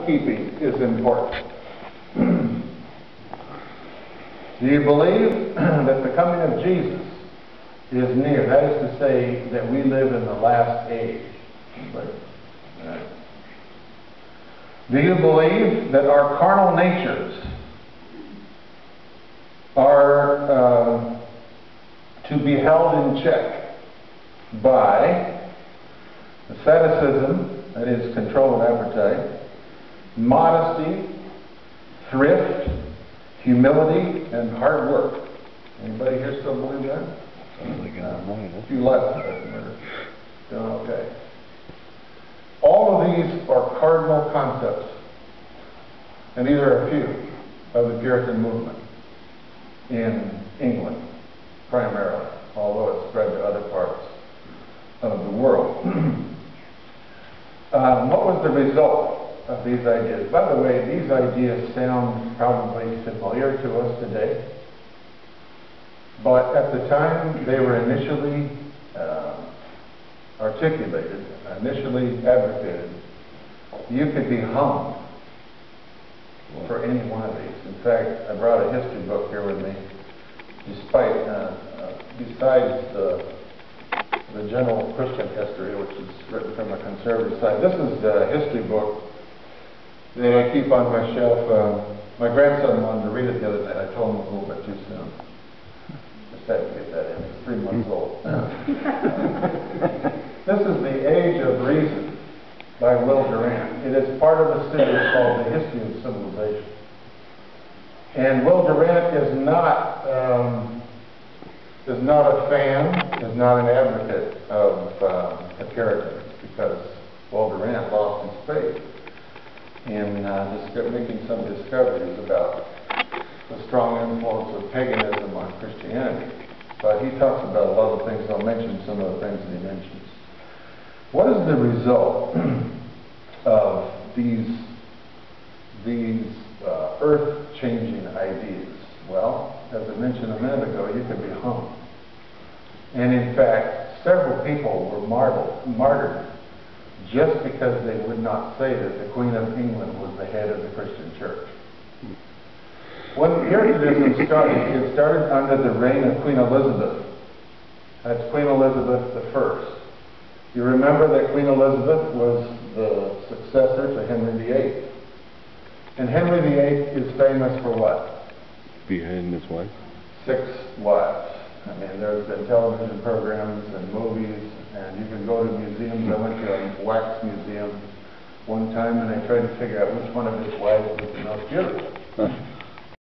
Keeping is important. Do you believe that the coming of Jesus is near? That is to say that we live in the last age. Do you believe that our carnal natures are to be held in check by asceticism, that is control of appetite, modesty, thrift, humility, and hard work? Anybody here still believe that? A few left. Okay. All of these are cardinal concepts, and these are a few of the Puritan movement in England, primarily, although it spread to other parts of the world. What was the result of these ideas? By the way, these ideas sound probably familiar to us today, but at the time they were initially articulated, initially advocated, you could be hung for any one of these. In fact, I brought a history book here with me, besides the general Christian history, which is written from a conservative side. This is a history book that I keep on my shelf. My grandson wanted to read it the other night. I told him a little bit too soon. Just had to get that in. He's 3 months old. This is The Age of Reason by Will Durant. It is part of a series called The History of Civilization. And Will Durant is not a fan, is not an advocate of the Puritans, because Will Durant lost his faith in making some discoveries about the strong influence of paganism on Christianity. But he talks about a lot of things. I'll mention some of the things that he mentions. What is the result of these earth-changing ideas? Well, as I mentioned a minute ago, you could be hung. And in fact, several people were martyred just because they would not say that the Queen of England was the head of the Christian church. When Puritanism started, it started under the reign of Queen Elizabeth. That's Queen Elizabeth I. You remember that Queen Elizabeth was the successor to Henry VIII. And Henry VIII is famous for what? Beheading his wife? 6 wives. I mean, there's been television programs and movies, and you can go to museums. I went to a wax museum one time, and I tried to figure out which one of his wives was the most beautiful.